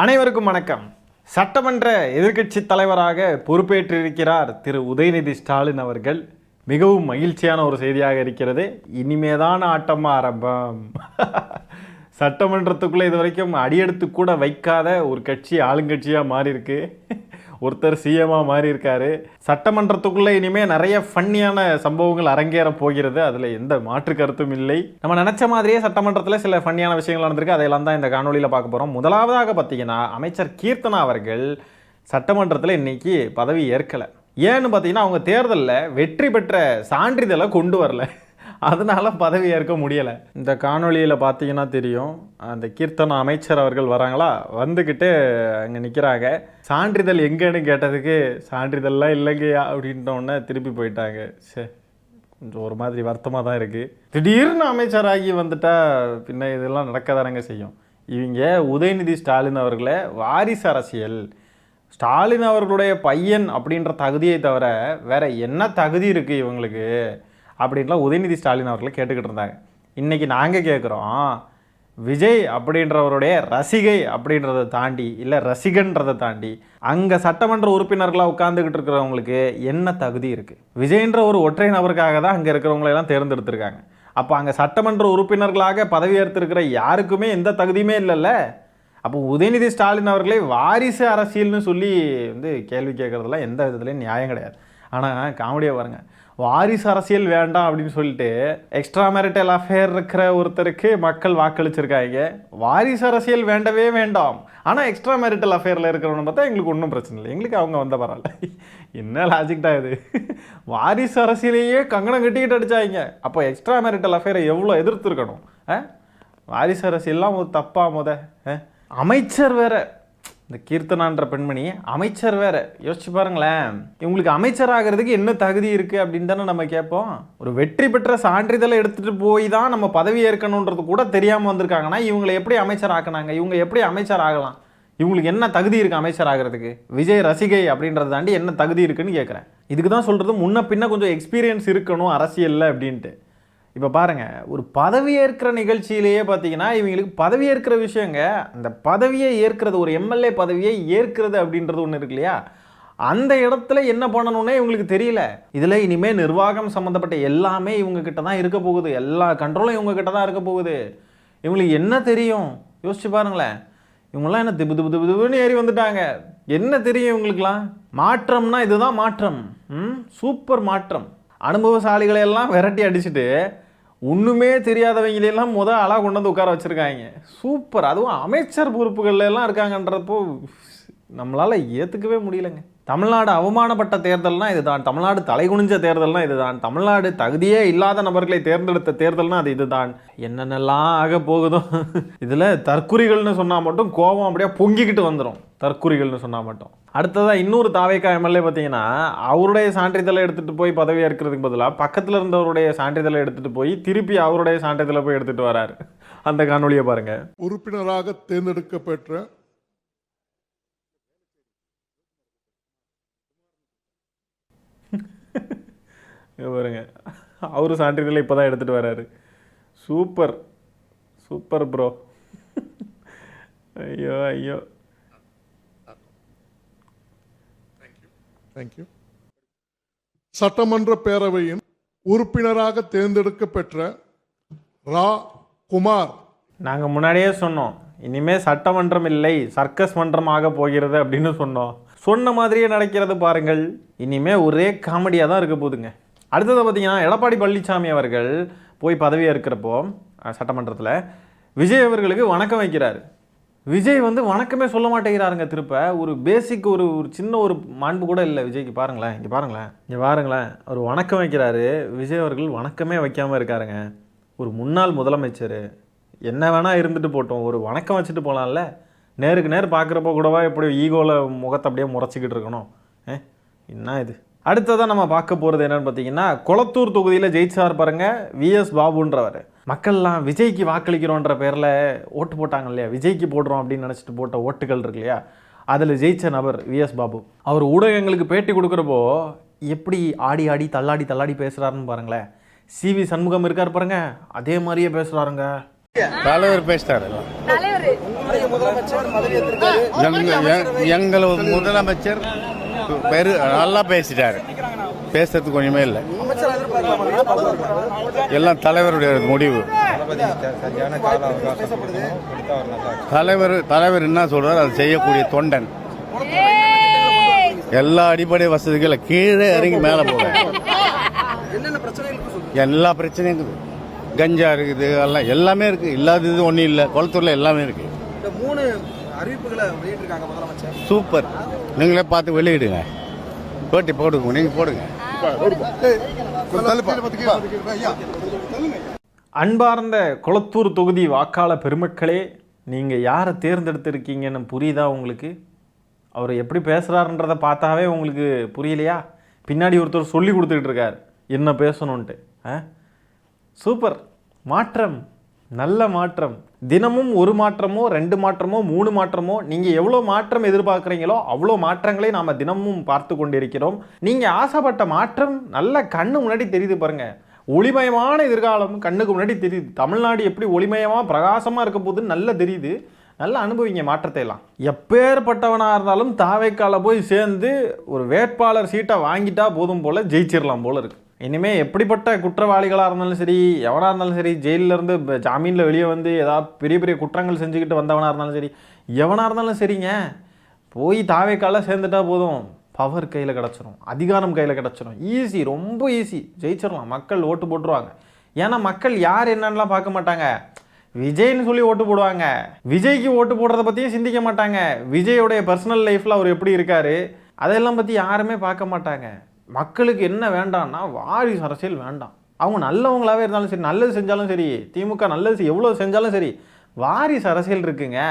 அனைவருக்கும் வணக்கம். சட்டமன்ற எதிர்க்கட்சி தலைவராக பொறுப்பேற்றிருக்கிறார் திரு உதயநிதி ஸ்டாலின் அவர்கள். மிகவும் மகிழ்ச்சியான ஒரு செய்தியாக இருக்கிறது. இனிமேதான் ஆட்டம் ஆரம்பம். சட்டமன்றத்துக்குள்ளே இது வரைக்கும் அடியெடுத்து கூட வைக்காத ஒரு கட்சி ஆளுங்கட்சியாக மாறி இருக்கு. ஒருத்தர் சிஎம்மாக மாறி இருக்காரு. சட்டமன்றத்துக்குள்ளே இனிமேல் நிறைய ஃபன்னியான சம்பவங்கள் அரங்கேற போகிறது. அதில் எந்த மாற்று கருத்தும் இல்லை. நம்ம நினச்ச மாதிரியே சட்டமன்றத்தில் சில ஃபன்னியான விஷயங்கள் நடந்திருக்கு. அதையெல்லாம் தான் இந்த காணொலியில் பார்க்க போகிறோம். முதலாவதாக பார்த்தீங்கன்னா, அமைச்சர் கீர்த்தனா அவர்கள் சட்டமன்றத்தில் இன்னைக்கு பதவி ஏற்கலை. ஏன்னு பார்த்தீங்கன்னா, அவங்க தேர்தலில் வெற்றி பெற்ற சான்றிதழை கொண்டு வரல. அதனால பதவி ஏற்க முடியலை. இந்த காணொலியில் பார்த்தீங்கன்னா தெரியும், அந்த கீர்த்தனா அமைச்சர் அவர்கள் வராங்களா, வந்துக்கிட்டு அங்கே நிற்கிறாங்க. சான்றிதழ் எங்கன்னு கேட்டதுக்கு சான்றிதழ்லாம் இல்லைங்கய்யா அப்படின்ட்டோன்னே திருப்பி போயிட்டாங்க. சரி, கொஞ்சம் ஒரு மாதிரி வருத்தமாக தான் இருக்குது. திடீர்னு அமைச்சராகி வந்துட்டா பின்ன இதெல்லாம் நடக்க தானங்க செய்யும். இவங்க உதயநிதி ஸ்டாலின் அவர்களை வாரிசு அரசியல், ஸ்டாலின் அவர்களுடைய பையன் அப்படின்ற தகுதியை தவிர வேற என்ன தகுதி இருக்குது இவங்களுக்கு அப்படின்லாம் உதயநிதி ஸ்டாலின் அவர்களை கேட்டுக்கிட்டு இருந்தாங்க. இன்றைக்கி நாங்கள் கேட்குறோம், விஜய் அப்படின்றவருடைய ரசிகை அப்படின்றத தாண்டி, இல்லை ரசிகன்றதை தாண்டி, அங்கே சட்டமன்ற உறுப்பினர்களாக உட்காந்துக்கிட்டு இருக்கிறவங்களுக்கு என்ன தகுதி இருக்குது? விஜய்ன்ற ஒரு ஒற்றை நபருக்காக தான் அங்கே இருக்கிறவங்களெல்லாம் தேர்ந்தெடுத்திருக்காங்க. அப்போ அங்கே சட்டமன்ற உறுப்பினர்களாக பதவி ஏற்றிருக்கிற யாருக்குமே எந்த தகுதியுமே இல்லைல்ல. அப்போ உதயநிதி ஸ்டாலின் அவர்களே வாரிசு அரசியல்னு சொல்லி கேள்வி கேட்குறதுலாம் எந்த விதத்துலையும் நியாயம் கிடையாது. ஆனால் காமெடியாக பாருங்கள், வாரிசு அரசியல் வேண்டாம் அப்படின்னு சொல்லிட்டு எக்ஸ்ட்ரா மேரிட்டல் அஃபேர் இருக்கிற ஒருத்தருக்கு மக்கள் வாக்களிச்சிருக்காங்க. வாரிசு அரசியல் வேண்டவே வேண்டாம், ஆனால் எக்ஸ்ட்ரா மேரிட்டல் அஃபேரில் இருக்கிறவங்க பார்த்தா எங்களுக்கு ஒன்றும் பிரச்சனை இல்லை, எங்களுக்கு அவங்க வந்த பரவாயில்ல. என்ன லாஜிக்டா இது? வாரிசு அரசியலையே கங்கணம் கட்டிக்கிட்டு அடிச்சாங்க. அப்போ எக்ஸ்ட்ரா மேரிட்டல் அஃபேரை எவ்வளோ எதிர்த்துருக்கணும்? வாரிசு அரசியல்லாம் ஒரு தப்பா? அமைச்சர் வேற, இந்த கீர்த்தனான்ற பெண்மணி அமைச்சர் வேற. யோசிச்சு பாருங்களேன், இவங்களுக்கு அமைச்சர் ஆகிறதுக்கு என்ன தகுதி இருக்குது அப்படின்னு தானே நம்ம கேட்போம். ஒரு வெற்றி பெற்ற சான்றிதழை எடுத்துகிட்டு போய் தான் நம்ம பதவி ஏற்கணுன்றது கூட தெரியாமல் வந்திருக்காங்கன்னா இவங்களை எப்படி அமைச்சர் ஆக்கினாங்க? இவங்க எப்படி அமைச்சர் ஆகலாம்? இவங்களுக்கு என்ன தகுதி இருக்குது அமைச்சர் ஆகிறதுக்கு? விஜய் ரசிகை அப்படின்றத தாண்டி என்ன தகுதி இருக்குன்னு கேட்குறேன். இதுக்கு தான் சொல்கிறது, முன்ன பின்ன கொஞ்சம் எக்ஸ்பீரியன்ஸ் இருக்கணும் அரசியலில் அப்படின்ட்டு. இப்போ பாருங்கள், ஒரு பதவியேற்கிற நிகழ்ச்சியிலேயே பார்த்தீங்கன்னா இவங்களுக்கு பதவியேற்கிற விஷயங்க, அந்த பதவியை ஏற்கிறது, ஒரு எம்எல்ஏ பதவியை ஏற்கிறது அப்படின்றது ஒன்று இருக்கு இல்லையா, அந்த இடத்துல என்ன பண்ணணும்னே இவங்களுக்கு தெரியல. இதில் இனிமேல் நிர்வாகம் சம்மந்தப்பட்ட எல்லாமே இவங்க கிட்ட தான் இருக்க போகுது, எல்லா கண்ட்ரோலும் இவங்க கிட்ட தான் இருக்க போகுது. இவங்களுக்கு என்ன தெரியும்? யோசிச்சு பாருங்களேன், இவங்கெல்லாம் என்ன திபு திபு திபுன்னு ஏறி வந்துட்டாங்க. என்ன தெரியும் இவங்களுக்குலாம்? மாற்றம்னா இதுதான் மாற்றம். சூப்பர் மாற்றம். அனுபவசாலிகளை எல்லாம் விரட்டி அடிச்சுட்டு ஒன்றுமே தெரியாதவங்களெல்லாம் ஆளாக கொண்டு வந்து உட்கார வச்சுருக்காங்க. சூப்பர். அதுவும் அமைச்சர் பொறுப்புகள்ல எல்லாம் இருக்காங்கன்றப்போ நம்மளால் ஏற்றுக்கவே முடியலைங்க. தமிழ்நாடு அவமானப்பட்ட தேர்தல்னா இதுதான், தமிழ்நாடு தலைகுனிஞ்ச தேர்தல்னா இதுதான், தமிழ்நாடு தகுதியே இல்லாத நபர்களை தேர்ந்தெடுத்த தேர்தல்னா அது இதுதான். என்னென்னலாம் ஆக போகுதோ. இதில் தற்குறிகள்னு சொன்னால் மட்டும் கோபம் அப்படியே பொங்கிக்கிட்டு வந்துடும், தற்குறிகள்னு சொன்னால் மட்டும். அடுத்ததாக இன்னொரு தாவேக்கா எம்எல்ஏ பார்த்தீங்கன்னா, அவருடைய சான்றிதழை எடுத்துகிட்டு போய் பதவி ஏற்கிறதுக்கு பதிலாக பக்கத்தில் இருந்தவருடைய சான்றிதழை எடுத்துகிட்டு போய் திருப்பி அவருடைய சான்றிதழை போய் எடுத்துகிட்டு வராரு. அந்த காணொலியை பாருங்க. உறுப்பினராக தேர்ந்தெடுக்கப்பெற்ற பாருங்க, அவரு சான்றிதழை இப்போ தான் எடுத்துகிட்டு வராரு. Super super bro. ஐயோ ஐயோ. தேங்க்யூ. சட்டமன்ற பேரவையின் உறுப்பினராக தேர்ந்தெடுக்கப்பெற்ற ரா குமார். நாங்கள் முன்னாடியே சொன்னோம், இனிமேல் சட்டமன்றம் இல்லை சர்க்கஸ் மன்றம் ஆக போகிறது அப்படின்னு சொன்னோம். சொன்ன மாதிரியே நடக்கிறது பாருங்கள். இனிமேல் ஒரே காமெடியாக தான் இருக்க போகுதுங்க. அடுத்தது பார்த்தீங்கன்னா, எடப்பாடி பழனிசாமி அவர்கள் போய் பதவி ஏற்கிறப்போ சட்டமன்றத்தில் விஜய் அவர்களுக்கு வணக்கம் வைக்கிறார். விஜய் வணக்கமே சொல்ல மாட்டேங்கிறாருங்க. திருப்ப ஒரு பேசிக் ஒரு சின்ன ஒரு மாண்பு கூட இல்லை விஜய்க்கு. பாருங்களேன், இங்கே பாருங்களேன், அவர் வணக்கம் வைக்கிறாரு. விஜய் அவர்கள் வணக்கமே வைக்காமல் இருக்காருங்க. ஒரு முன்னாள் முதலமைச்சர், என்ன வேணால் இருந்துட்டு போட்டோம், ஒரு வணக்கம் வச்சுட்டு போகலாம்ல. நேருக்கு நேர் பார்க்குறப்போ கூடவா எப்படி ஈகோவில் முகத்தை அப்படியே முறைச்சிக்கிட்டு இருக்கணும்? என்ன இது? அடுத்ததான் நம்ம பார்க்க போகிறது என்னன்னு பார்த்தீங்கன்னா, கொளத்தூர் தொகுதியில் ஜெயிச்சார் பாருங்க விஎஸ் பாபுன்றவர். மக்கள்லாம் விஜய்க்கு வாக்களிக்கிறோன்ற பேரில் ஓட்டு போட்டாங்க இல்லையா, விஜய்க்கு போடுறோம் அப்படின்னு நினச்சிட்டு போட்ட ஓட்டுகள் இருக்கு இல்லையா, அதில் ஜெயிச்ச நபர் விஎஸ் பாபு. அவர் ஊடகங்களுக்கு பேட்டி கொடுக்குறப்போ எப்படி ஆடி ஆடி தள்ளாடி தள்ளாடி பேசுகிறாருன்னு பாருங்களேன். சிவி சண்முகம் இருக்கார் பாருங்க, அதே மாதிரியே பேசுகிறாருங்க. தலைவர் பேசிட்டாரு. தலைவர் எங்கள் முதலமைச்சர் நல்லா பேசிட்டாரு, பேசுறதுக்கு கொஞ்சமே இல்லை. எல்லாம் தலைவருடைய முடிவு. தலைவர் என்ன சொல்றாரு அது செய்யக்கூடிய தொண்டன். எல்லா அடிப்படை வசதிகளும் கீழே இறங்கி மேலே போவேன். எல்லா பிரச்சனையும் இருக்குது. கஞ்சா இருக்குது, எல்லாம் எல்லாமே இருக்கு. இல்லாதது ஒன்றும் இல்லை. குளத்தூர்ல எல்லாமே இருக்கு. சூப்பர். நீங்களே பார்த்து வெளியிடுங்க, போட்டி போடுங்க, நீங்க போடுங்க. அன்பார்ந்த கொளத்தூர் தொகுதி வாக்காளர் பெருமக்களே, நீங்கள் யாரை தேர்ந்தெடுத்திருக்கீங்கன்னு புரியுதா உங்களுக்கு? அவர் எப்படி பேசுகிறாருன்றதை பார்த்தாவே உங்களுக்கு புரியலையா? பின்னாடி ஒருத்தர் சொல்லி கொடுத்துக்கிட்டு இருக்கார் என்ன பேசணுன்ட்டு. சூப்பர். மாற்றம், நல்ல மாற்றம். தினமும் ஒரு மாற்றமோ 2 மாற்றமோ 3 மாற்றமோ நீங்கள் எவ்வளோ மாற்றம் எதிர்பார்க்குறீங்களோ அவ்வளோ மாற்றங்களை நாம் தினமும் பார்த்து கொண்டிருக்கிறோம். நீங்கள் ஆசைப்பட்ட மாற்றம் நல்ல கண்ணு முன்னாடி தெரியுது பாருங்கள். ஒளிமயமான எதிர்காலம் கண்ணுக்கு முன்னாடி தெரியுது. தமிழ்நாடு எப்படி ஒளிமயமாக பிரகாசமாக இருக்க போகுதுன்னு நல்லா தெரியுது. நல்லா அனுபவிங்க மாற்றத்தை எல்லாம். எப்பேற்பட்டவனாக இருந்தாலும் தாவைக்கால போய் சேர்ந்து ஒரு வேட்பாளர் சீட்டை வாங்கிட்டா போதும் போல் ஜெயிச்சிடலாம் போல் இருக்குது. இனிமேல் எப்படிப்பட்ட குற்றவாளிகளாக இருந்தாலும் சரி, எவனாக இருந்தாலும் சரி, ஜெயிலிருந்து ஜாமீனில் வெளியே வந்து ஏதாவது பெரிய பெரிய குற்றங்கள் செஞ்சுக்கிட்டு வந்தவனாக இருந்தாலும் சரி, எவனாக இருந்தாலும் சரிங்க, போய் தாவைக்கால சேர்ந்துட்டா போதும், பவர் கையில் கிடச்சிரும், அதிகாரம் கையில் கிடச்சிரும். ஈஸி, ரொம்ப ஈஸி, ஜெயிச்சிடலாம். மக்கள் ஓட்டு போட்டுருவாங்க. ஏன்னா மக்கள் யார் என்னன்னெலாம் பார்க்க மாட்டாங்க. விஜய்னு சொல்லி ஓட்டு போடுவாங்க. விஜய்க்கு ஓட்டு போடுறத பற்றியும் சிந்திக்க மாட்டாங்க. விஜயோடைய பர்சனல் லைஃப்பில் அவர் எப்படி இருக்கார் அதெல்லாம் பற்றி யாருமே பார்க்க மாட்டாங்க. மக்களுக்கு என்ன வேண்டாம்னா வாரிசு அரசியல் வேண்டாம். அவங்க நல்லவங்களாகவே இருந்தாலும் சரி, நல்லது செஞ்சாலும் சரி, திமுக நல்லது எவ்வளோ செஞ்சாலும் சரி, வாரிசு அரசியல் இருக்குங்க.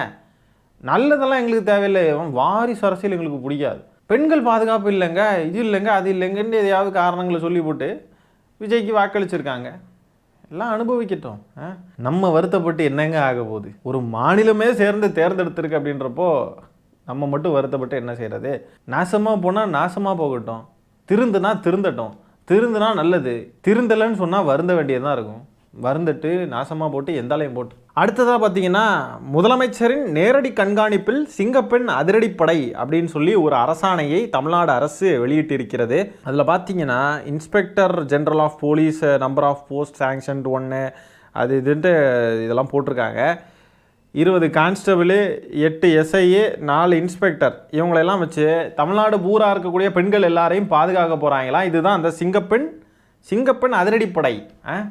நல்லதெல்லாம் எங்களுக்கு தேவையில்லை, வாரிசு அரசியல் எங்களுக்கு பிடிக்காது. பெண்கள் பாதுகாப்பு இல்லைங்க, இது இல்லைங்க, அது இல்லைங்கன்னு எதையாவது காரணங்களை சொல்லி போட்டு விஜய்க்கு வாக்களிச்சிருக்காங்க. எல்லாம் அனுபவிக்கட்டும். நம்ம வருத்தப்பட்டு என்னங்க ஆக போகுது? ஒரு மாநிலமே சேர்ந்து தேர்ந்தெடுத்திருக்கு அப்படின்றப்போ நம்ம மட்டும் வருத்தப்பட்டு என்ன செய்கிறது? நாசமாக போனால் நாசமாக போகட்டும், திருந்துனா திருந்தட்டும். திருந்துனா நல்லது, திருந்தலைன்னு சொன்னால் வருந்த வேண்டியதாக இருக்கும். வருந்துட்டு நாசமாக போட்டு எந்தாலையும் போட்டு. அடுத்ததாக பார்த்தீங்கன்னா, முதலமைச்சரின் நேரடி கண்காணிப்பில் சிங்கப்பெண் அதிரடிப்படை அப்படின்னு சொல்லி ஒரு அரசாணையை தமிழ்நாடு அரசு வெளியிட்டிருக்கிறது. அதில் பார்த்தீங்கன்னா, inspector general of police number of post sanctioned 1 அது இதுன்ட்டு இதெல்லாம் போட்டிருக்காங்க. 20 கான்ஸ்டபிள், 8 SIA, 4 இன்ஸ்பெக்டர், இவங்களெல்லாம் வச்சு தமிழ்நாடு பூரா இருக்கக்கூடிய பெண்கள் எல்லாரையும் பாதுகாக்க போகிறாங்களாம். இதுதான் அந்த சிங்கப்பெண் அதிரடிப்படை.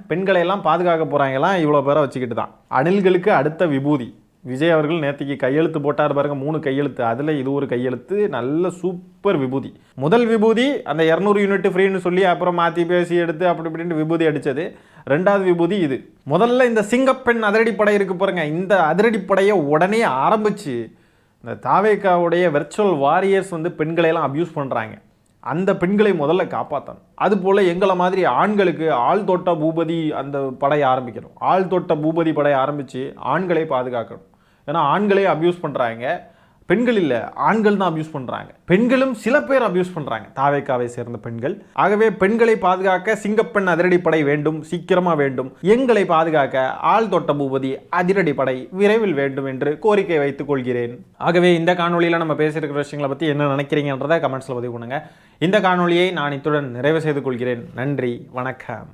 பெண்களை எல்லாம் பாதுகாக்க போகிறாங்களாம். இவ்வளோ பேரை வச்சுக்கிட்டு தான். அணில்களுக்கு அடுத்த விபூதி. விஜய் அவர்கள் நேற்றுக்கு கையெழுத்து போட்டார் பாருங்க, 3 கையெழுத்து. அதில் இது ஒரு கையெழுத்து. நல்ல சூப்பர் விபூதி. முதல் விபூதி அந்த 200 யூனிட் ஃப்ரீன்னு சொல்லி அப்புறம் மாற்றி பேசி எடுத்து அப்படி இப்படின்ட்டு விபூதி அடித்தது. 2வது விபூதி இது. முதல்ல இந்த சிங்கப்பெண் அதிரடிப்படை இருக்கு பாருங்க, இந்த அதிரடிப்படையை உடனே ஆரம்பித்து இந்த தாவேக்காவுடைய வெர்ச்சுவல் வாரியர்ஸ் வந்து பெண்களையெல்லாம் அப்யூஸ் பண்ணுறாங்க. அந்த பெண்களை முதல்ல காப்பாற்றணும். அதுபோல் எங்களை மாதிரி ஆண்களுக்கு ஆழ்தோட்ட பூபதி அந்த படை ஆரம்பிக்கணும். ஆழ்தோட்ட பூபதி படை ஆரம்பித்து ஆண்களை பாதுகாக்கணும். ஏன்னா ஆண்களே அப்யூஸ் பண்ணுறாங்க, பெண்கள் இல்லை, ஆண்கள் தான் அப்யூஸ் பண்ணுறாங்க. பெண்களும் சில பேர் அப்யூஸ் பண்ணுறாங்க, தாவேக்காவை சேர்ந்த பெண்கள். ஆகவே பெண்களை பாதுகாக்க சிங்கப்பெண் அதிரடிப்படை வேண்டும், சீக்கிரமாக வேண்டும். எங்களை பாதுகாக்க ஆழ்தோட்ட பூபதி அதிரடிப்படை விரைவில் வேண்டும் என்று கோரிக்கை வைத்துக் கொள்கிறேன். ஆகவே இந்த காணொலியில் நம்ம பேசியிருக்கிற விஷயங்களை பற்றி என்ன நினைக்கிறீங்கன்றதை கமெண்ட்ஸில் பதிவு பண்ணுங்கள். இந்த காணொலியை நான் இத்துடன் நிறைவு செய்து கொள்கிறேன். நன்றி, வணக்கம்.